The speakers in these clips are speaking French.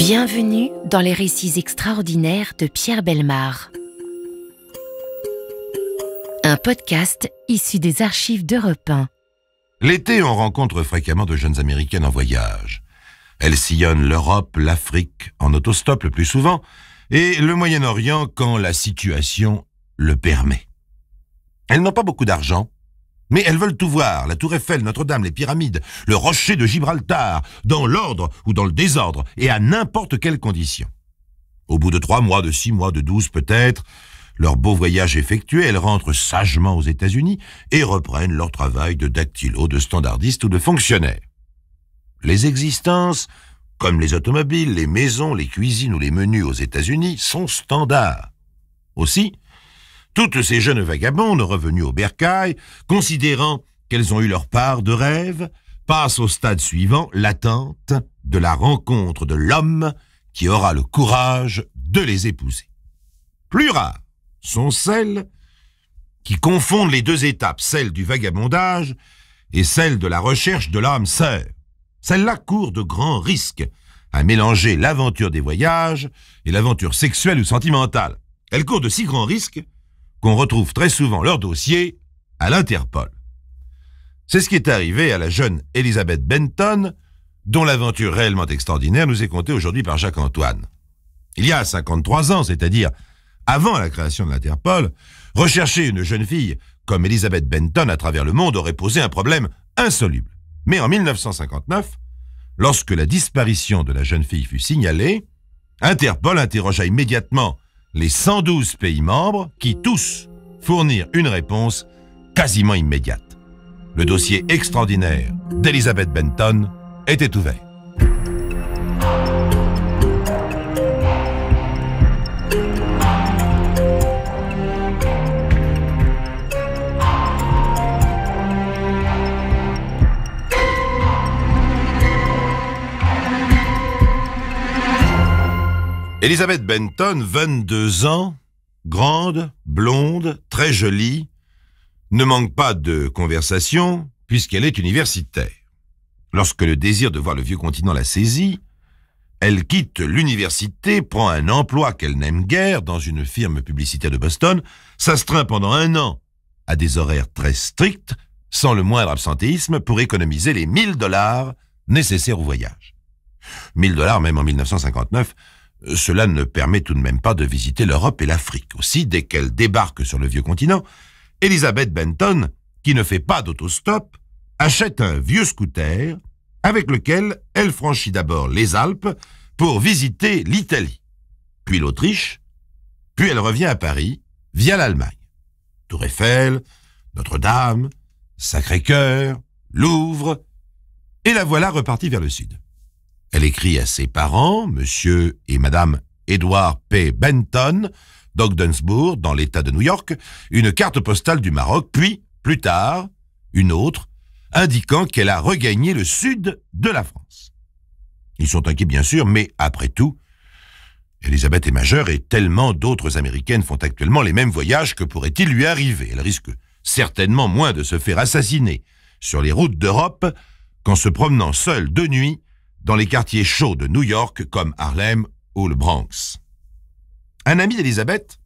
Bienvenue dans les récits extraordinaires de Pierre Bellemare. Un podcast issu des archives d'Europe 1. L'été, on rencontre fréquemment de jeunes Américaines en voyage. Elles sillonnent l'Europe, l'Afrique, en autostop le plus souvent, et le Moyen-Orient quand la situation le permet. Elles n'ont pas beaucoup d'argent, mais elles veulent tout voir, la Tour Eiffel, Notre-Dame, les pyramides, le rocher de Gibraltar, dans l'ordre ou dans le désordre, et à n'importe quelle condition. Au bout de 3 mois, de 6 mois, de 12 peut-être, leur beau voyage effectué, elles rentrent sagement aux États-Unis et reprennent leur travail de dactylo, de standardiste ou de fonctionnaire. Les existences, comme les automobiles, les maisons, les cuisines ou les menus aux États-Unis, sont standards. Aussi, toutes ces jeunes vagabondes revenues au bercail, considérant qu'elles ont eu leur part de rêve, passent au stade suivant, l'attente de la rencontre de l'homme qui aura le courage de les épouser. Plus rares sont celles qui confondent les 2 étapes, celle du vagabondage et celle de la recherche de l'âme sœur. Celles-là courent de grands risques à mélanger l'aventure des voyages et l'aventure sexuelle ou sentimentale. Elles courent de si grands risques qu'on retrouve très souvent leur dossier à l'Interpol. C'est ce qui est arrivé à la jeune Elizabeth Benton, dont l'aventure réellement extraordinaire nous est contée aujourd'hui par Jacques-Antoine. Il y a 53 ans, c'est-à-dire avant la création de l'Interpol, rechercher une jeune fille comme Elizabeth Benton à travers le monde aurait posé un problème insoluble. Mais en 1959, lorsque la disparition de la jeune fille fut signalée, Interpol interrogea immédiatement les 112 pays membres qui tous fournirent une réponse quasiment immédiate. Le dossier extraordinaire d'Elizabeth Benton était ouvert. Elizabeth Benton, 22 ans, grande, blonde, très jolie, ne manque pas de conversation puisqu'elle est universitaire. Lorsque le désir de voir le vieux continent la saisit, elle quitte l'université, prend un emploi qu'elle n'aime guère dans une firme publicitaire de Boston, s'astreint pendant 1 an à des horaires très stricts, sans le moindre absentéisme, pour économiser les $1000 nécessaires au voyage. $1000 même en 1959, cela ne permet tout de même pas de visiter l'Europe et l'Afrique. Aussi, dès qu'elle débarque sur le vieux continent, Elizabeth Benton, qui ne fait pas d'autostop, achète un vieux scooter avec lequel elle franchit d'abord les Alpes pour visiter l'Italie, puis l'Autriche, puis elle revient à Paris via l'Allemagne. Tour Eiffel, Notre-Dame, Sacré-Cœur, Louvre, et la voilà repartie vers le sud. Elle écrit à ses parents, Monsieur et Madame Edward P. Benton, d'Ogdensburg, dans l'État de New York, une carte postale du Maroc, puis, plus tard, une autre, indiquant qu'elle a regagné le sud de la France. Ils sont inquiets, bien sûr, mais après tout, Elizabeth est majeure et tellement d'autres Américaines font actuellement les mêmes voyages que pourrait-il lui arriver. Elle risque certainement moins de se faire assassiner sur les routes d'Europe qu'en se promenant seule de nuit dans les quartiers chauds de New York comme Harlem ou le Bronx. Un ami d'Elizabeth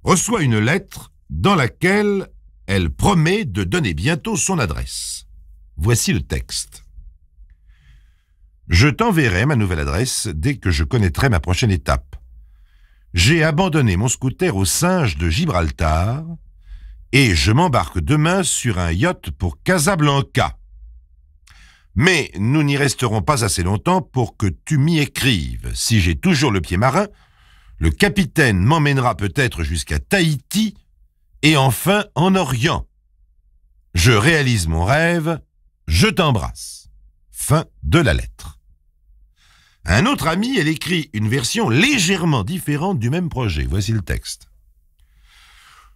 reçoit une lettre dans laquelle elle promet de donner bientôt son adresse. Voici le texte. « Je t'enverrai ma nouvelle adresse dès que je connaîtrai ma prochaine étape. J'ai abandonné mon scooter au Singe de Gibraltar et je m'embarque demain sur un yacht pour Casablanca. Mais nous n'y resterons pas assez longtemps pour que tu m'y écrives. Si j'ai toujours le pied marin, le capitaine m'emmènera peut-être jusqu'à Tahiti et enfin en Orient. Je réalise mon rêve, je t'embrasse. » Fin de la lettre. À un autre ami, elle écrit une version légèrement différente du même projet. Voici le texte.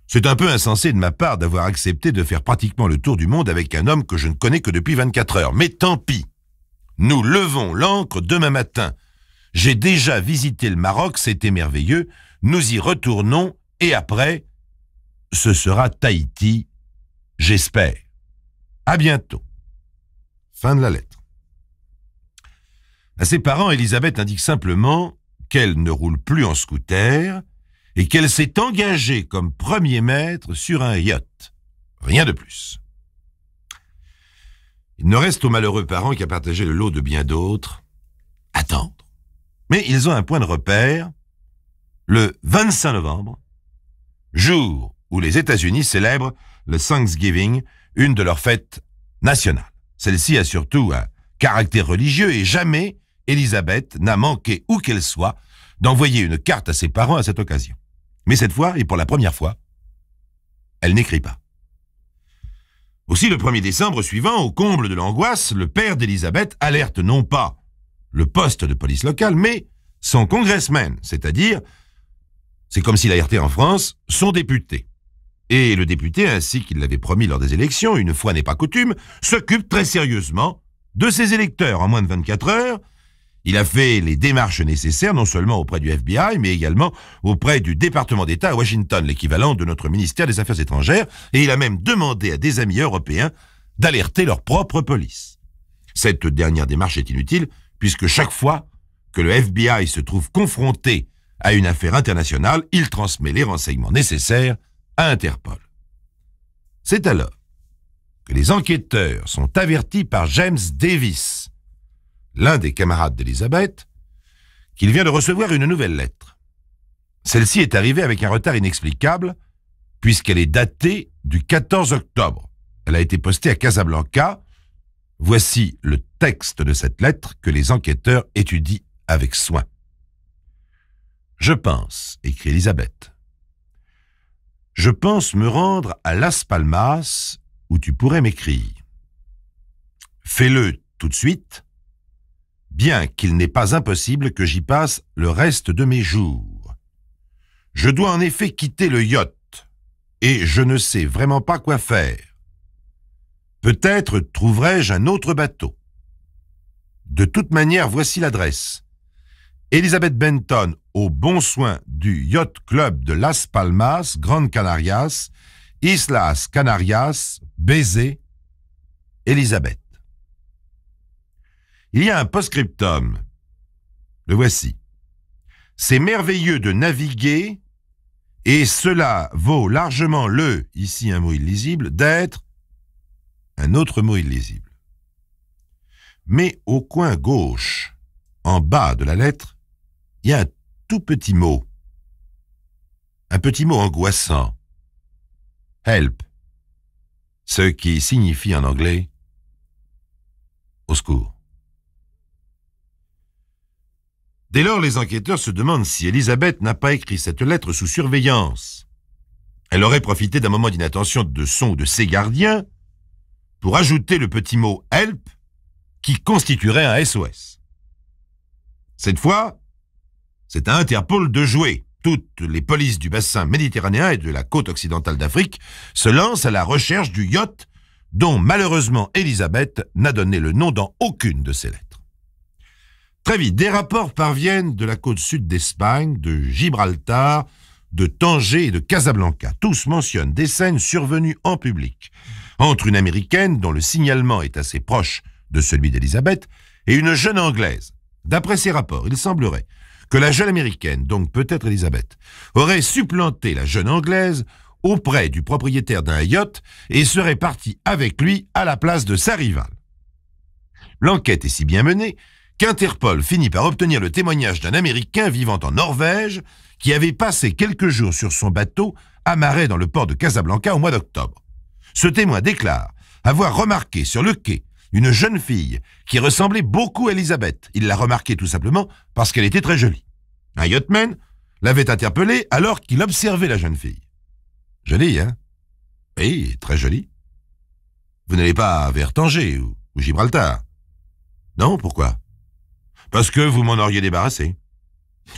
C'est un peu insensé de ma part d'avoir accepté de faire pratiquement le tour du monde avec un homme que je ne connais que depuis 24 heures. Mais tant pis. Nous levons l'ancre demain matin. J'ai déjà visité le Maroc, c'était merveilleux. Nous y retournons et après, ce sera Tahiti, j'espère. À bientôt. Fin de la lettre. À ses parents, Élisabeth indique simplement qu'elle ne roule plus en scooter et qu'elle s'est engagée comme premier maître sur un yacht. Rien de plus. Il ne reste aux malheureux parents qu'à partager le lot de bien d'autres, attendre. Mais ils ont un point de repère, le 25 novembre, jour où les États-Unis célèbrent le Thanksgiving, une de leurs fêtes nationales. Celle-ci a surtout un caractère religieux et jamais Élisabeth n'a manqué, où qu'elle soit, d'envoyer une carte à ses parents à cette occasion. Mais cette fois, et pour la première fois, elle n'écrit pas. Aussi, le 1er décembre suivant, au comble de l'angoisse, le père d'Élisabeth alerte non pas le poste de police locale, mais son congressman, c'est-à-dire, c'est comme s'il alertait en France, son député. Et le député, ainsi qu'il l'avait promis lors des élections, une fois n'est pas coutume, s'occupe très sérieusement de ses électeurs. En moins de 24 heures, il a fait les démarches nécessaires, non seulement auprès du FBI, mais également auprès du département d'État à Washington, l'équivalent de notre ministère des Affaires étrangères, et il a même demandé à des amis européens d'alerter leur propre police. Cette dernière démarche est inutile, puisque chaque fois que le FBI se trouve confronté à une affaire internationale, il transmet les renseignements nécessaires à Interpol. C'est alors que les enquêteurs sont avertis par James Davis, l'un des camarades d'Élisabeth, qu'il vient de recevoir une nouvelle lettre. Celle-ci est arrivée avec un retard inexplicable, puisqu'elle est datée du 14 octobre. Elle a été postée à Casablanca. Voici le texte de cette lettre que les enquêteurs étudient avec soin. « Je pense, écrit Élisabeth, je pense me rendre à Las Palmas où tu pourrais m'écrire. Fais-le tout de suite, bien qu'il n'est pas impossible que j'y passe le reste de mes jours. Je dois en effet quitter le yacht, et je ne sais vraiment pas quoi faire. Peut-être trouverai-je un autre bateau. De toute manière, voici l'adresse. Elizabeth Benton, au bon soin du Yacht Club de Las Palmas, Gran Canarias, Islas Canarias, baiser, Élisabeth. » Il y a un post-scriptum. Le voici. « C'est merveilleux de naviguer, et cela vaut largement le, ici un mot illisible, d'être, un autre mot illisible. Mais au coin gauche, en bas de la lettre, il y a un tout petit mot. Un petit mot angoissant. Help. Ce qui signifie en anglais au secours. Dès lors, les enquêteurs se demandent si Élisabeth n'a pas écrit cette lettre sous surveillance. Elle aurait profité d'un moment d'inattention de son ou de ses gardiens pour ajouter le petit mot « help » qui constituerait un SOS. Cette fois, c'est à Interpol de jouer. Toutes les polices du bassin méditerranéen et de la côte occidentale d'Afrique se lancent à la recherche du yacht dont malheureusement Élisabeth n'a donné le nom dans aucune de ses lettres. Très vite, des rapports parviennent de la côte sud d'Espagne, de Gibraltar, de Tanger et de Casablanca. Tous mentionnent des scènes survenues en public entre une Américaine dont le signalement est assez proche de celui d'Élisabeth et une jeune Anglaise. D'après ces rapports, il semblerait que la jeune Américaine, donc peut-être Élisabeth, aurait supplanté la jeune Anglaise auprès du propriétaire d'un yacht et serait partie avec lui à la place de sa rivale. L'enquête est si bien menée qu'Interpol finit par obtenir le témoignage d'un Américain vivant en Norvège qui avait passé quelques jours sur son bateau amarré dans le port de Casablanca au mois d'octobre. Ce témoin déclare avoir remarqué sur le quai une jeune fille qui ressemblait beaucoup à Élisabeth. Il l'a remarquée tout simplement parce qu'elle était très jolie. Un yachtman l'avait interpellée alors qu'il observait la jeune fille. Jolie, hein? Oui, très jolie. Vous n'allez pas vers Tanger ou Gibraltar? Non, pourquoi? Parce que vous m'en auriez débarrassé.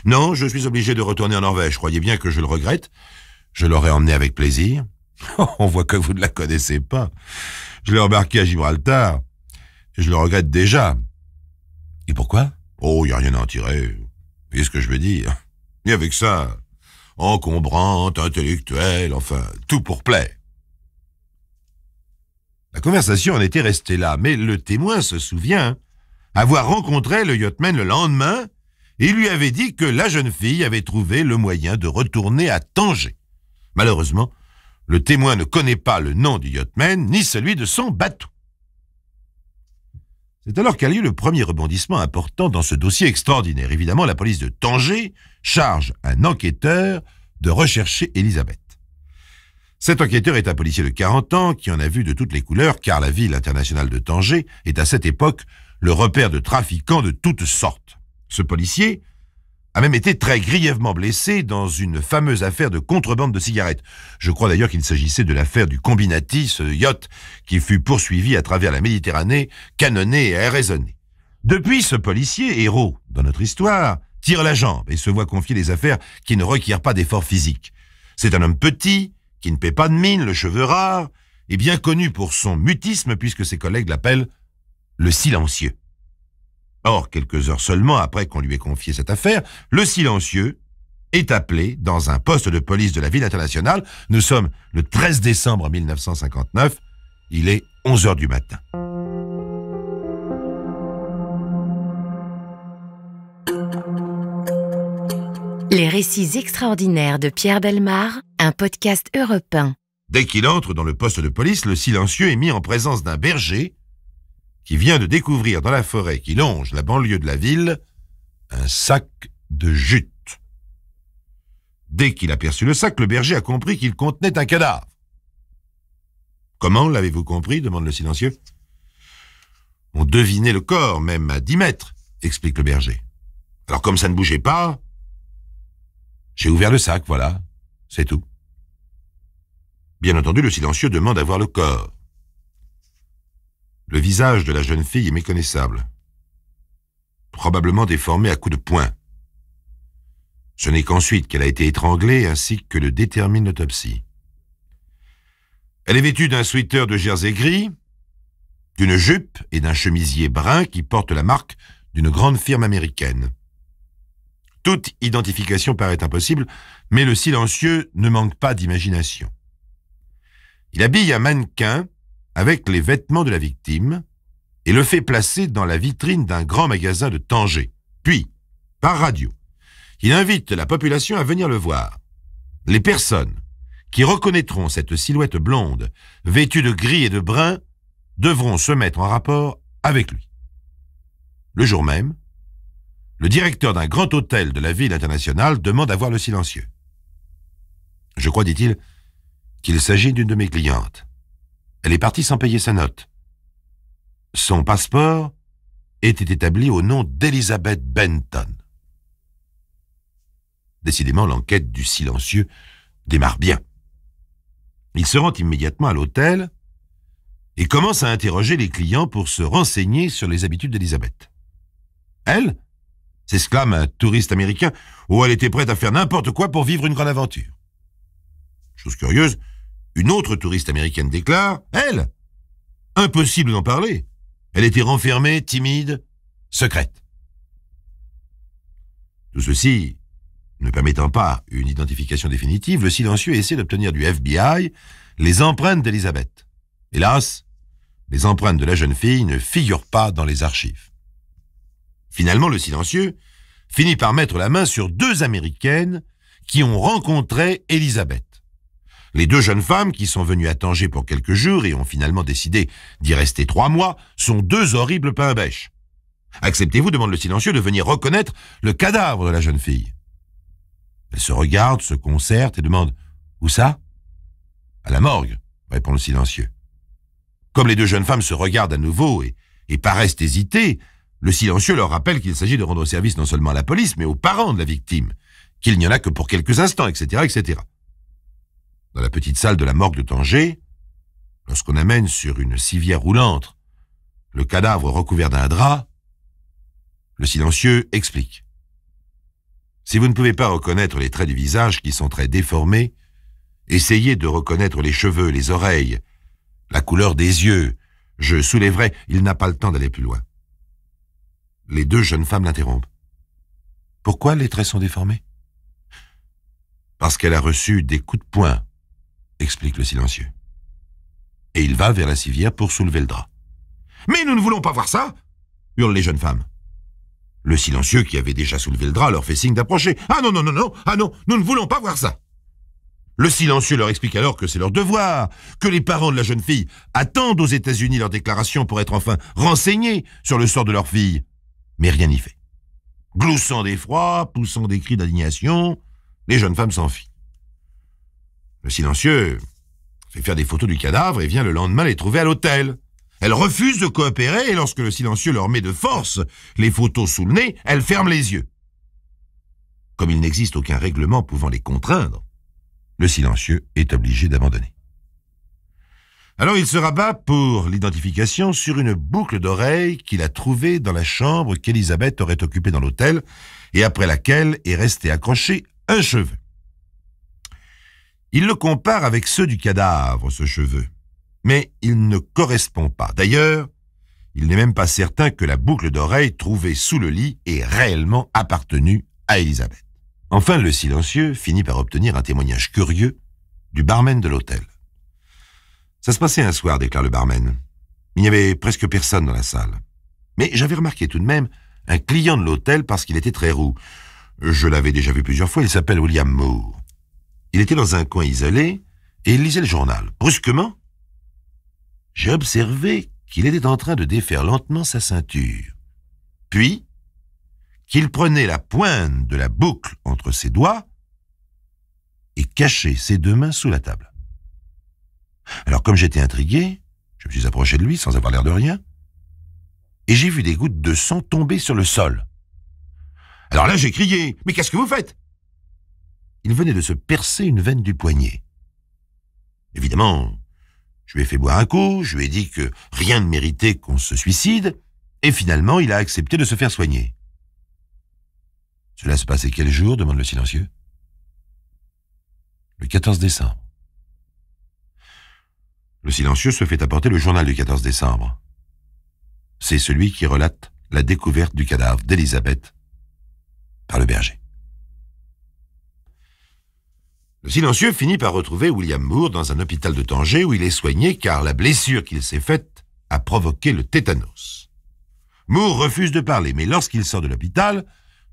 Non, je suis obligé de retourner en Norvège. Croyez bien que je le regrette. Je l'aurais emmené avec plaisir. On voit que vous ne la connaissez pas. Je l'ai embarqué à Gibraltar. Et je le regrette déjà. Et pourquoi? Oh, il n'y a rien à en tirer. Vous voyez ce que je veux dire? Et avec ça, encombrante, intellectuelle, enfin, tout pour plaire. La conversation en était restée là, mais le témoin se souvient avoir rencontré le yachtman le lendemain et lui avait dit que la jeune fille avait trouvé le moyen de retourner à Tanger. Malheureusement, le témoin ne connaît pas le nom du yachtman ni celui de son bateau. C'est alors qu'a lieu le premier rebondissement important dans ce dossier extraordinaire. Évidemment, la police de Tanger charge un enquêteur de rechercher Elisabeth. Cet enquêteur est un policier de 40 ans qui en a vu de toutes les couleurs, car la ville internationale de Tanger est à cette époque le repère de trafiquants de toutes sortes. Ce policier a même été très grièvement blessé dans une fameuse affaire de contrebande de cigarettes. Je crois d'ailleurs qu'il s'agissait de l'affaire du Combinati, ce yacht qui fut poursuivi à travers la Méditerranée, canonné et arraisonné. Depuis, ce policier, héros dans notre histoire, tire la jambe et se voit confier des affaires qui ne requièrent pas d'efforts physiques. C'est un homme petit, qui ne paie pas de mine, le cheveu rare, et bien connu pour son mutisme puisque ses collègues l'appellent le silencieux. Or, quelques heures seulement après qu'on lui ait confié cette affaire, le silencieux est appelé dans un poste de police de la ville internationale. Nous sommes le 13 décembre 1959, il est 11h du matin. Les récits extraordinaires de Pierre Bellemare, un podcast Europe 1. Dès qu'il entre dans le poste de police, le silencieux est mis en présence d'un berger qui vient de découvrir dans la forêt qui longe la banlieue de la ville un sac de jute. Dès qu'il aperçut le sac, le berger a compris qu'il contenait un cadavre. « Comment l'avez-vous compris » demande le silencieux. « On devinait le corps, même à 10 mètres, » explique le berger. « Alors comme ça ne bougeait pas, j'ai ouvert le sac, voilà, c'est tout. » Bien entendu, le silencieux demande à voir le corps. Le visage de la jeune fille est méconnaissable, probablement déformé à coups de poing. Ce n'est qu'ensuite qu'elle a été étranglée, ainsi que le détermine l'autopsie. Elle est vêtue d'un sweater de jersey gris, d'une jupe et d'un chemisier brun qui porte la marque d'une grande firme américaine. Toute identification paraît impossible, mais le silencieux ne manque pas d'imagination. Il habille un mannequin avec les vêtements de la victime et le fait placer dans la vitrine d'un grand magasin de Tanger. Puis, par radio, il invite la population à venir le voir. Les personnes qui reconnaîtront cette silhouette blonde, vêtue de gris et de brun, devront se mettre en rapport avec lui. Le jour même, le directeur d'un grand hôtel de la ville internationale demande à voir le silencieux. « Je crois, dit-il, qu'il s'agit d'une de mes clientes. Elle est partie sans payer sa note. Son passeport était établi au nom d'Elisabeth Benton. » Décidément, l'enquête du silencieux démarre bien. Il se rend immédiatement à l'hôtel et commence à interroger les clients pour se renseigner sur les habitudes d'Elisabeth. « Elle ?» s'exclame un touriste américain. « Oh, elle était prête à faire n'importe quoi pour vivre une grande aventure. » Chose curieuse, une autre touriste américaine déclare « Elle ! Impossible d'en parler. Elle était renfermée, timide, secrète. » Tout ceci ne permettant pas une identification définitive, le silencieux essaie d'obtenir du FBI les empreintes d'Elisabeth. Hélas, les empreintes de la jeune fille ne figurent pas dans les archives. Finalement, le silencieux finit par mettre la main sur 2 Américaines qui ont rencontré Elisabeth. Les 2 jeunes femmes qui sont venues à Tanger pour quelques jours et ont finalement décidé d'y rester 3 mois sont 2 horribles pains-bêches. Acceptez-vous, demande le silencieux, de venir reconnaître le cadavre de la jeune fille? Elles se regardent, se concertent et demandent « Où ça ?»« À la morgue », répond le silencieux. Comme les 2 jeunes femmes se regardent à nouveau et paraissent hésiter, le silencieux leur rappelle qu'il s'agit de rendre service non seulement à la police, mais aux parents de la victime, qu'il n'y en a que pour quelques instants, etc., etc. Dans la petite salle de la morgue de Tanger, lorsqu'on amène sur une civière roulante le cadavre recouvert d'un drap, le silencieux explique. Si vous ne pouvez pas reconnaître les traits du visage qui sont très déformés, essayez de reconnaître les cheveux, les oreilles, la couleur des yeux. Je soulèverai, il n'a pas le temps d'aller plus loin. Les 2 jeunes femmes l'interrompent. Pourquoi les traits sont déformés? Parce qu'elle a reçu des coups de poing, explique le silencieux. Et il va vers la civière pour soulever le drap. Mais nous ne voulons pas voir ça! hurlent les jeunes femmes. Le silencieux, qui avait déjà soulevé le drap, leur fait signe d'approcher. « Ah non, non, non, non, ah non, nous ne voulons pas voir ça !» Le silencieux leur explique alors que c'est leur devoir, que les parents de la jeune fille attendent aux États-Unis leur déclaration pour être enfin renseignés sur le sort de leur fille. Mais rien n'y fait. Gloussant d'effroi, poussant des cris d'indignation, les jeunes femmes s'enfuient. Le silencieux fait faire des photos du cadavre et vient le lendemain les trouver à l'hôtel. Elles refusent de coopérer et lorsque le silencieux leur met de force les photos sous le nez, elles ferment les yeux. Comme il n'existe aucun règlement pouvant les contraindre, le silencieux est obligé d'abandonner. Alors il se rabat pour l'identification sur une boucle d'oreille qu'il a trouvée dans la chambre qu'Élisabeth aurait occupée dans l'hôtel et après laquelle est resté accroché un cheveu. Il le compare avec ceux du cadavre, ce cheveu, mais il ne correspond pas. D'ailleurs, il n'est même pas certain que la boucle d'oreille trouvée sous le lit ait réellement appartenu à Élisabeth. Enfin, le silencieux finit par obtenir un témoignage curieux du barman de l'hôtel. Ça se passait un soir, déclare le barman. Il n'y avait presque personne dans la salle. Mais j'avais remarqué tout de même un client de l'hôtel parce qu'il était très roux. Je l'avais déjà vu plusieurs fois, il s'appelle William Moore. Il était dans un coin isolé et il lisait le journal. Brusquement, j'ai observé qu'il était en train de défaire lentement sa ceinture. Puis, qu'il prenait la pointe de la boucle entre ses doigts et cachait ses deux mains sous la table. Alors comme j'étais intrigué, je me suis approché de lui sans avoir l'air de rien, et j'ai vu des gouttes de sang tomber sur le sol. Alors là j'ai crié « Mais qu'est-ce que vous faites ?» Il venait de se percer une veine du poignet. Évidemment, je lui ai fait boire un coup, je lui ai dit que rien ne méritait qu'on se suicide, et finalement il a accepté de se faire soigner. Cela se passait quel jour, demande le silencieux. Le 14 décembre. Le silencieux se fait apporter le journal du 14 décembre. C'est celui qui relate la découverte du cadavre d'Élisabeth par le berger. Le silencieux finit par retrouver William Moore dans un hôpital de Tanger où il est soigné car la blessure qu'il s'est faite a provoqué le tétanos. Moore refuse de parler, mais lorsqu'il sort de l'hôpital,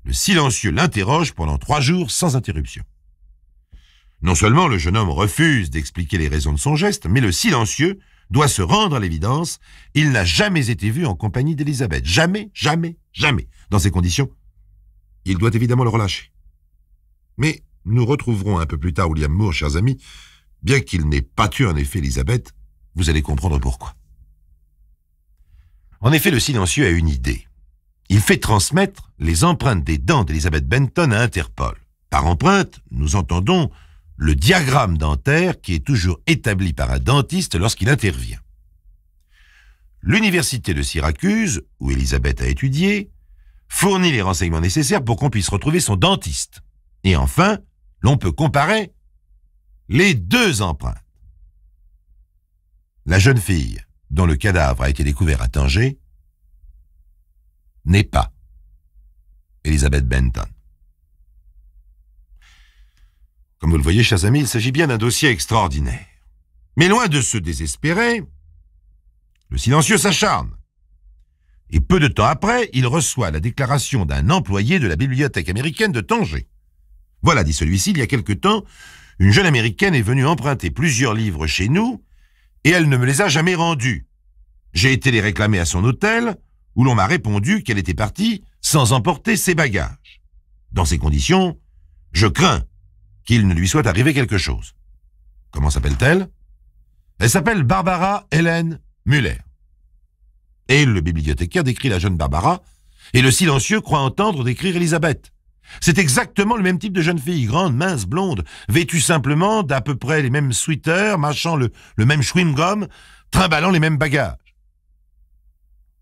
le silencieux l'interroge pendant 3 jours sans interruption. Non seulement le jeune homme refuse d'expliquer les raisons de son geste, mais le silencieux doit se rendre à l'évidence. Il n'a jamais été vu en compagnie d'Élisabeth. Jamais, jamais, jamais. Dans ces conditions, il doit évidemment le relâcher. Mais nous retrouverons un peu plus tard William Moore, chers amis. Bien qu'il n'ait pas tué en effet Élisabeth, vous allez comprendre pourquoi. En effet, le silencieux a une idée. Il fait transmettre les empreintes des dents d'Elizabeth Benton à Interpol. Par empreinte, nous entendons le diagramme dentaire qui est toujours établi par un dentiste lorsqu'il intervient. L'université de Syracuse, où Élisabeth a étudié, fournit les renseignements nécessaires pour qu'on puisse retrouver son dentiste. Et enfin, l'on peut comparer les 2 empreintes. La jeune fille, dont le cadavre a été découvert à Tanger, n'est pas Elizabeth Benton. Comme vous le voyez, chers amis, il s'agit bien d'un dossier extraordinaire. Mais loin de se désespérer, le silencieux s'acharne. Et peu de temps après, il reçoit la déclaration d'un employé de la bibliothèque américaine de Tanger. Voilà, dit celui-ci, il y a quelque temps, une jeune américaine est venue emprunter plusieurs livres chez nous et elle ne me les a jamais rendus. J'ai été les réclamer à son hôtel où l'on m'a répondu qu'elle était partie sans emporter ses bagages. Dans ces conditions, je crains qu'il ne lui soit arrivé quelque chose. Comment s'appelle-t-elle? Elle s'appelle Barbara Helen Müller. Et le bibliothécaire décrit la jeune Barbara, et le silencieux croit entendre décrire Élisabeth. C'est exactement le même type de jeune fille, grande, mince, blonde, vêtue simplement d'à peu près les mêmes sweaters, mâchant le même chewing-gum, trimballant les mêmes bagages.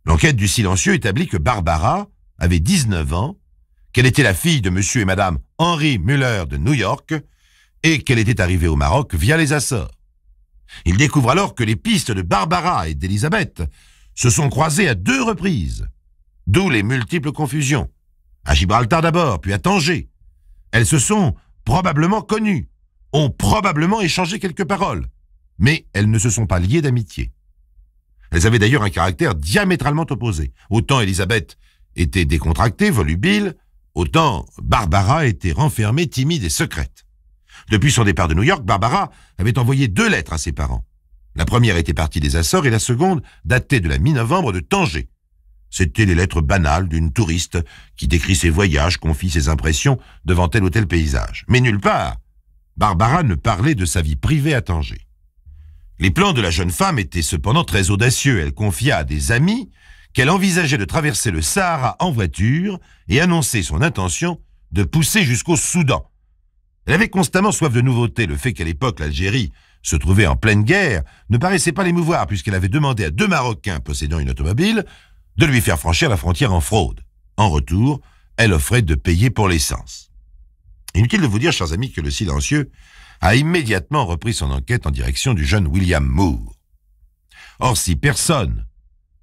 L'enquête du silencieux établit que Barbara avait 19 ans, qu'elle était la fille de monsieur et madame Henry Müller de New York et qu'elle était arrivée au Maroc via les Açores. Il découvre alors que les pistes de Barbara et d'Élisabeth se sont croisées à 2 reprises, d'où les multiples confusions. À Gibraltar d'abord, puis à Tanger. Elles se sont probablement connues, ont probablement échangé quelques paroles, mais elles ne se sont pas liées d'amitié. Elles avaient d'ailleurs un caractère diamétralement opposé. Autant Élisabeth était décontractée, volubile, autant Barbara était renfermée, timide et secrète. Depuis son départ de New York, Barbara avait envoyé 2 lettres à ses parents. La première était partie des Açores et la seconde datait de la mi-novembre de Tanger. C'étaient les lettres banales d'une touriste qui décrit ses voyages, confie ses impressions devant tel ou tel paysage. Mais nulle part, Barbara ne parlait de sa vie privée à Tanger. Les plans de la jeune femme étaient cependant très audacieux. Elle confia à des amis qu'elle envisageait de traverser le Sahara en voiture et annonçait son intention de pousser jusqu'au Soudan. Elle avait constamment soif de nouveautés. Le fait qu'à l'époque l'Algérie se trouvait en pleine guerre ne paraissait pas l'émouvoir puisqu'elle avait demandé à 2 Marocains possédant une automobile de lui faire franchir la frontière en fraude. En retour, elle offrait de payer pour l'essence. Inutile de vous dire, chers amis, que le silencieux a immédiatement repris son enquête en direction du jeune William Moore. Or, si personne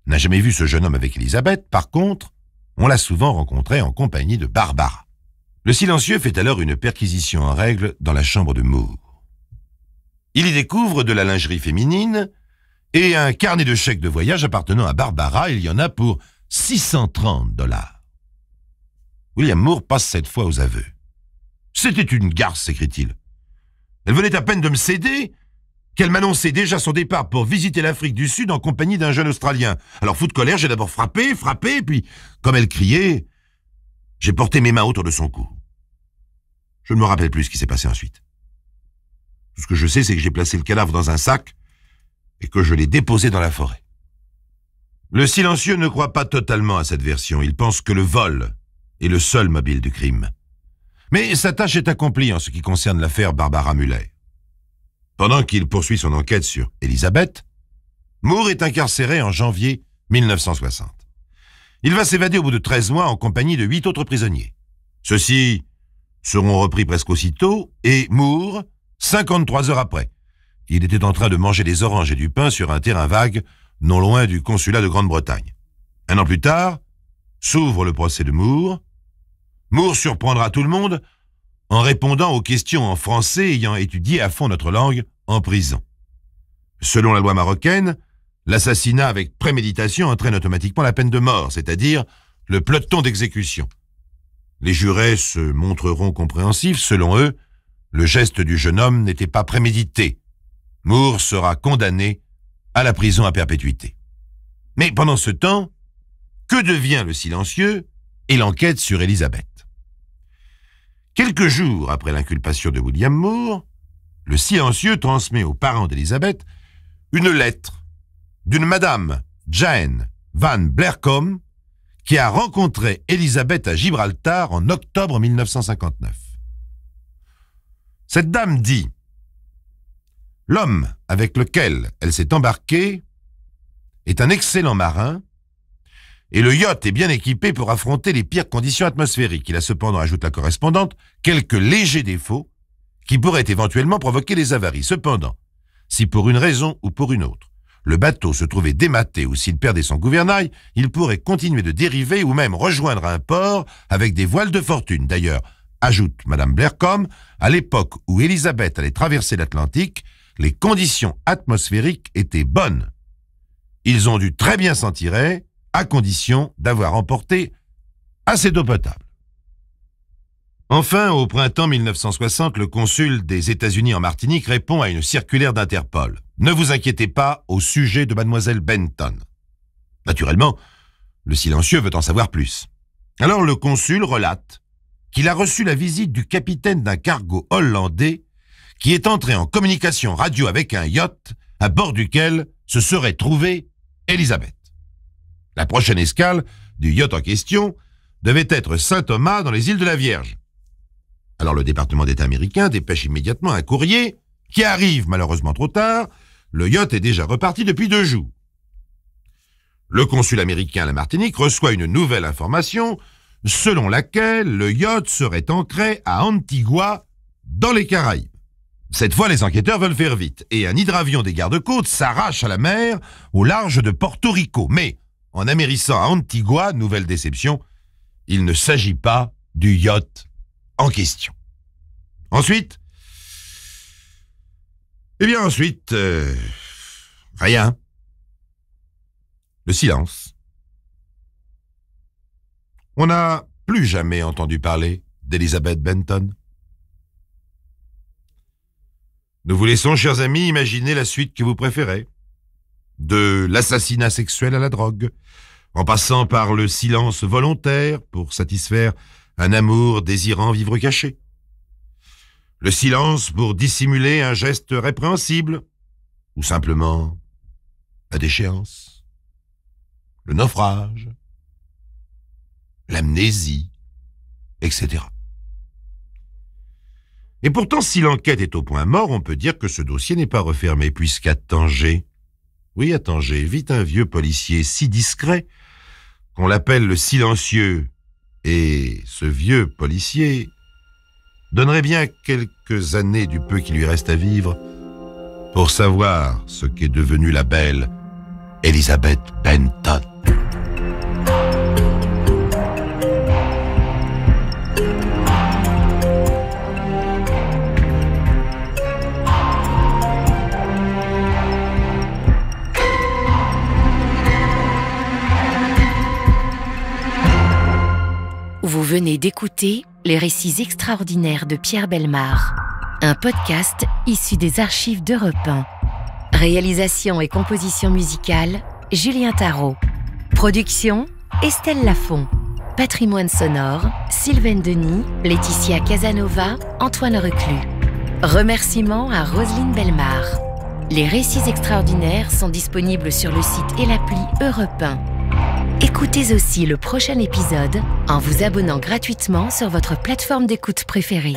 n'a jamais vu ce jeune homme avec Élisabeth, par contre, on l'a souvent rencontré en compagnie de Barbara. Le silencieux fait alors une perquisition en règle dans la chambre de Moore. Il y découvre de la lingerie féminine et un carnet de chèques de voyage appartenant à Barbara. Il y en a pour $630. William Moore passe cette fois aux aveux. « C'était une garce », s'écrie-t-il. « Elle venait à peine de me céder qu'elle m'annonçait déjà son départ pour visiter l'Afrique du Sud en compagnie d'un jeune Australien. Alors, fou de colère, j'ai d'abord frappé, puis, comme elle criait, j'ai porté mes mains autour de son cou. Je ne me rappelle plus ce qui s'est passé ensuite. Tout ce que je sais, c'est que j'ai placé le cadavre dans un sac et que je l'ai déposé dans la forêt. » Le silencieux ne croit pas totalement à cette version. Il pense que le vol est le seul mobile du crime. Mais sa tâche est accomplie en ce qui concerne l'affaire Barbara Muller. Pendant qu'il poursuit son enquête sur Élisabeth, Moore est incarcéré en janvier 1960. Il va s'évader au bout de 13 mois en compagnie de 8 autres prisonniers. Ceux-ci seront repris presque aussitôt et Moore, 53 heures après. Il était en train de manger des oranges et du pain sur un terrain vague non loin du consulat de Grande-Bretagne. 1 an plus tard, s'ouvre le procès de Moore. Moore surprendra tout le monde en répondant aux questions en français ayant étudié à fond notre langue en prison. Selon la loi marocaine, l'assassinat avec préméditation entraîne automatiquement la peine de mort, c'est-à-dire le peloton d'exécution. Les jurés se montreront compréhensifs. Selon eux, le geste du jeune homme n'était pas prémédité. Moore sera condamné à la prison à perpétuité. Mais pendant ce temps, que devient le silencieux et l'enquête sur Élisabeth? Quelques jours après l'inculpation de William Moore, le silencieux transmet aux parents d'Élisabeth une lettre d'une madame Jane Van Blercombe qui a rencontré Élisabeth à Gibraltar en octobre 1959. Cette dame dit « L'homme avec lequel elle s'est embarquée est un excellent marin et le yacht est bien équipé pour affronter les pires conditions atmosphériques. Il a cependant, ajoute la correspondante, quelques légers défauts qui pourraient éventuellement provoquer des avaries. Cependant, si pour une raison ou pour une autre, le bateau se trouvait dématé ou s'il perdait son gouvernail, il pourrait continuer de dériver ou même rejoindre un port avec des voiles de fortune. D'ailleurs, ajoute Madame Blercombe, à l'époque où Élisabeth allait traverser l'Atlantique, les conditions atmosphériques étaient bonnes. Ils ont dû très bien s'en tirer, à condition d'avoir emporté assez d'eau potable. Enfin, au printemps 1960, le consul des États-Unis en Martinique répond à une circulaire d'Interpol. Ne vous inquiétez pas au sujet de mademoiselle Benton. Naturellement, le silencieux veut en savoir plus. Alors le consul relate qu'il a reçu la visite du capitaine d'un cargo hollandais qui est entré en communication radio avec un yacht à bord duquel se serait trouvée Élisabeth. La prochaine escale du yacht en question devait être Saint-Thomas dans les îles de la Vierge. Alors le département d'État américain dépêche immédiatement un courrier qui arrive malheureusement trop tard. Le yacht est déjà reparti depuis 2 jours. Le consul américain à la Martinique reçoit une nouvelle information selon laquelle le yacht serait ancré à Antigua dans les Caraïbes. Cette fois, les enquêteurs veulent faire vite et un hydravion des gardes-côtes s'arrache à la mer au large de Porto Rico. Mais en amérissant à Antigua, nouvelle déception, il ne s'agit pas du yacht en question. Ensuite, rien. Le silence. On n'a plus jamais entendu parler d'Elizabeth Benton. Nous vous laissons, chers amis, imaginer la suite que vous préférez. De l'assassinat sexuel à la drogue, en passant par le silence volontaire pour satisfaire un amour désirant vivre caché. Le silence pour dissimuler un geste répréhensible, ou simplement la déchéance, le naufrage, l'amnésie, etc. Et pourtant, si l'enquête est au point mort, on peut dire que ce dossier n'est pas refermé, puisqu'à Tanger, oui, à Tanger, vit un vieux policier si discret qu'on l'appelle le silencieux. Et ce vieux policier donnerait bien quelques années du peu qui lui reste à vivre pour savoir ce qu'est devenue la belle Elizabeth Benton. Vous venez d'écouter Les récits extraordinaires de Pierre Bellemare, un podcast issu des archives d'Europe 1. Réalisation et composition musicale, Julien Tarot. Production, Estelle Lafont. Patrimoine sonore, Sylvaine Denis, Laetitia Casanova, Antoine Reclus. Remerciements à Roselyne Bellemare. Les récits extraordinaires sont disponibles sur le site et l'appli Europe 1. Écoutez aussi le prochain épisode en vous abonnant gratuitement sur votre plateforme d'écoute préférée.